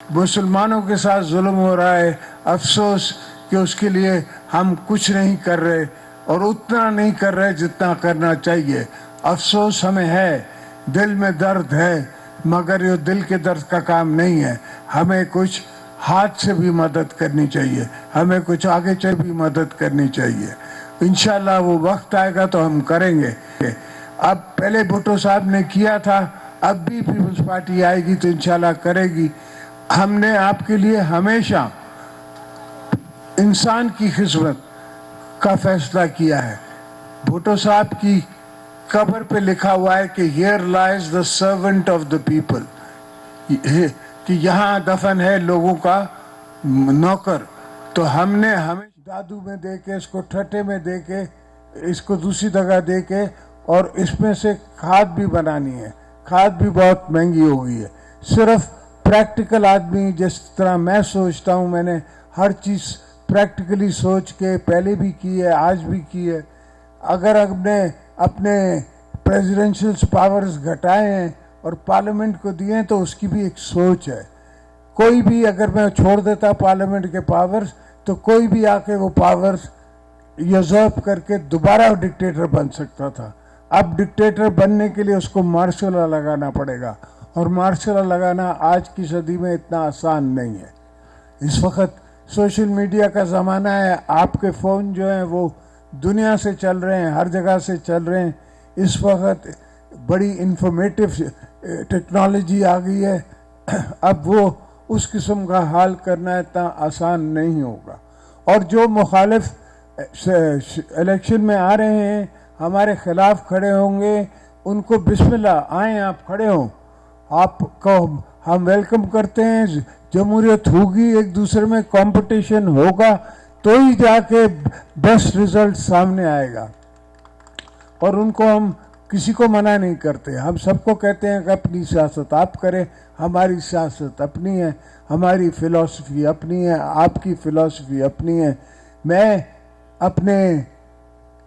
मुसलमानों के साथ जुल्म हो रहा है, अफसोस कि उसके लिए हम कुछ नहीं कर रहे और उतना नहीं कर रहे जितना करना चाहिए। अफसोस हमें है, दिल में दर्द है, मगर ये दिल के दर्द का काम नहीं है। हमें कुछ हाथ से भी मदद करनी चाहिए, हमें कुछ आगे चल भी मदद करनी चाहिए। इंशाल्लाह वो वक्त आएगा तो हम करेंगे। अब पहले भुट्टो साहब ने किया था, अब भी पीपल्स पार्टी आएगी तो इंशाल्लाह करेगी। हमने आपके लिए हमेशा इंसान की खिदमत का फैसला किया है। भुट्टो साहब की कब्र पे लिखा हुआ है कि here lies the servant of the people, कि यहाँ दफन है लोगों का नौकर। तो हमने हमें दादू में दे के, इसको ठट्टे में दे के, इसको दूसरी जगह दे के, और इसमें से खाद भी बनानी है। खाद भी बहुत महंगी हो गई है। सिर्फ प्रैक्टिकल आदमी जिस तरह मैं सोचता हूँ, मैंने हर चीज़ प्रैक्टिकली सोच के पहले भी की है, आज भी की है। अगर हमने अपने प्रेसिडेंशियल पावर्स घटाए हैं और पार्लियामेंट को दिए हैं तो उसकी भी एक सोच है। कोई भी अगर मैं छोड़ देता पार्लियामेंट के पावर्स तो कोई भी आके वो पावर्स यूजर्व करके दोबारा डिक्टेटर बन सकता था। अब डिक्टेटर बनने के लिए उसको मार्शल लॉ लगाना पड़ेगा, और मार्शल लॉ लगाना आज की सदी में इतना आसान नहीं है। इस वक्त सोशल मीडिया का ज़माना है, आपके फ़ोन जो हैं वो दुनिया से चल रहे हैं, हर जगह से चल रहे हैं। इस वक्त बड़ी इंफॉर्मेटिव टेक्नोलॉजी आ गई है। अब वो उस किस्म का हाल करना इतना आसान नहीं होगा। और जो मुखालिफ इलेक्शन में आ रहे हैं, हमारे खिलाफ खड़े होंगे, उनको बिस्मिल्लाह, आए आप खड़े हों, आपको हम वेलकम करते हैं। जमहूरियत होगी, एक दूसरे में कंपटीशन होगा तो ही जाके बेस्ट रिजल्ट सामने आएगा। और उनको हम किसी को मना नहीं करते, हम सबको कहते हैं कि अपनी सियासत आप करें, हमारी सियासत अपनी है, हमारी फ़िलॉसफी अपनी है, आपकी फ़िलॉसफी अपनी है। मैं अपने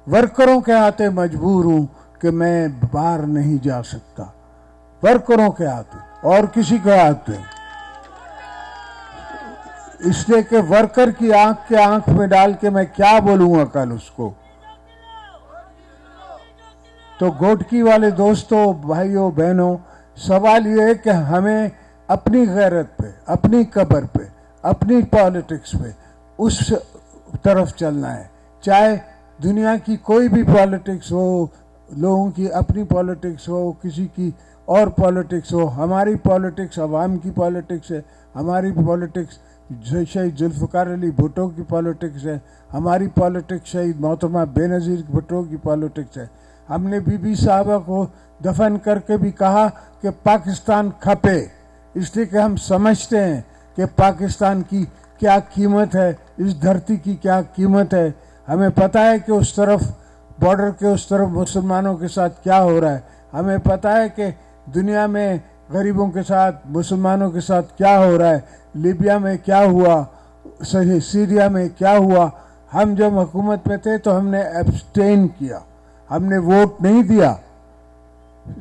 वर्करों के हाथे मजबूर हूँ कि मैं बाहर नहीं जा सकता, वर्करों के हाथे और किसी के हाथे, इसलिए कि वर्कर की आंख के आंख में डाल के मैं क्या बोलूँगा कल उसको। तो गोटकी वाले दोस्तों, भाइयों बहनों, सवाल ये है कि हमें अपनी गैरत पे, अपनी कब्र पे, अपनी पॉलिटिक्स पे उस तरफ चलना है। चाहे दुनिया की कोई भी पॉलिटिक्स हो, लोगों की अपनी पॉलिटिक्स हो, किसी की और पॉलिटिक्स हो, हमारी पॉलिटिक्स अवाम की पॉलिटिक्स है। हमारी पॉलिटिक्स शहीद जुल्फ़िकार अली भुट्टो की पॉलिटिक्स है। हमारी पॉलिटिक्स शहीद मोहतरमा बेनज़ीर भुट्टो की पॉलिटिक्स है। हमने बीबी साहबा को दफन करके भी कहा कि पाकिस्तान खपे, इसलिए कि हम समझते हैं कि पाकिस्तान की क्या कीमत है, इस धरती की क्या कीमत है। हमें पता है कि उस तरफ बॉर्डर के उस तरफ मुसलमानों के साथ क्या हो रहा है। हमें पता है कि दुनिया में गरीबों के साथ, मुसलमानों के साथ क्या हो रहा है। लीबिया में क्या हुआ, सीरिया में क्या हुआ। हम जब हुकूमत में थे तो हमने एब्सटेन किया, हमने वोट नहीं दिया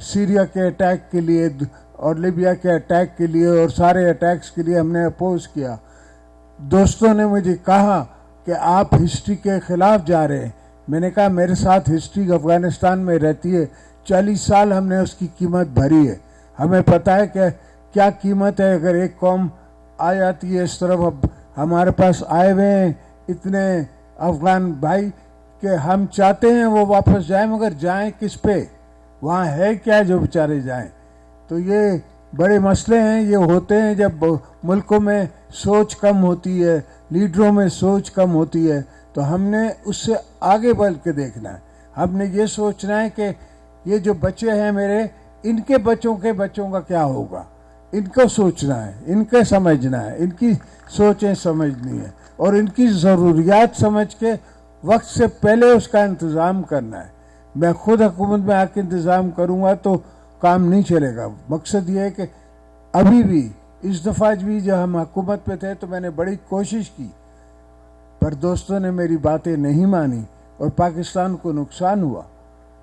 सीरिया के अटैक के लिए और लीबिया के अटैक के लिए, और सारे अटैक्स के लिए हमने अपोज किया। दोस्तों ने मुझे कहा कि आप हिस्ट्री के ख़िलाफ़ जा रहे हैं। मैंने कहा मेरे साथ हिस्ट्री अफ़गानिस्तान में रहती है, 40 साल हमने उसकी कीमत भरी है। हमें पता है कि क्या कीमत है अगर एक कौम आ जाती है इस तरफ। अब हमारे पास आए हुए हैं इतने अफ़गान भाई कि हम चाहते हैं वो वापस जाएं, मगर जाएं किस पे, वहाँ है क्या जो बेचारे जाएं। तो ये बड़े मसले हैं, ये होते हैं जब मुल्कों में सोच कम होती है, लीडरों में सोच कम होती है। तो हमने उससे आगे बढ़ के देखना है। हमने ये सोचना है कि ये जो बच्चे हैं मेरे, इनके बच्चों के बच्चों का क्या होगा, इनको सोचना है, इनके समझना है, इनकी सोचें समझनी है, और इनकी ज़रूरियात समझ के वक्त से पहले उसका इंतज़ाम करना है। मैं खुद हुकूमत में आके इंतज़ाम करूँगा तो काम नहीं चलेगा। मकसद ये है कि अभी भी इस दफ़ा भी जब हम हुकूमत में थे तो मैंने बड़ी कोशिश की, पर दोस्तों ने मेरी बातें नहीं मानी और पाकिस्तान को नुकसान हुआ।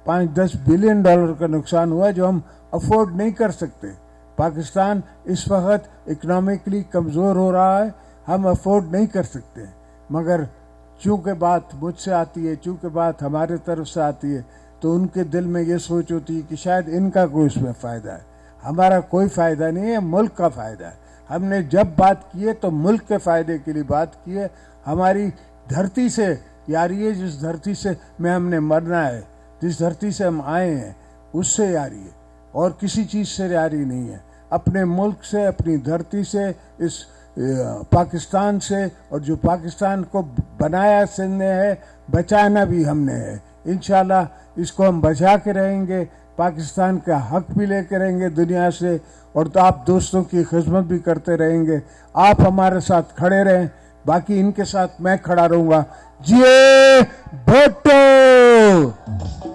$5-10 बिलियन का नुकसान हुआ जो हम अफोर्ड नहीं कर सकते। पाकिस्तान इस वक्त इकोनॉमिकली कमज़ोर हो रहा है, हम अफोर्ड नहीं कर सकते, मगर चूँकि बात मुझसे आती है, चूँकि बात हमारे तरफ से आती है, तो उनके दिल में ये सोच होती है कि शायद इनका कोई इसमें फ़ायदा है। हमारा कोई फ़ायदा नहीं है, मुल्क का फ़ायदा है। हमने जब बात की है तो मुल्क के फ़ायदे के लिए बात की है। हमारी धरती से यारी है, जिस धरती से में हमने मरना है, जिस धरती से हम आए हैं, उससे यारी है और किसी चीज़ से यारी नहीं है। अपने मुल्क से, अपनी धरती से, इस पाकिस्तान से, और जो पाकिस्तान को बनाया हमने है, बचाना भी हमने है। इंशाल्लाह इसको हम बचा के रहेंगे, पाकिस्तान का हक भी लेके रहेंगे दुनिया से, और तो आप दोस्तों की खिदमत भी करते रहेंगे। आप हमारे साथ खड़े रहें, बाकी इनके साथ मैं खड़ा रहूँगा। जिए भुट्टो।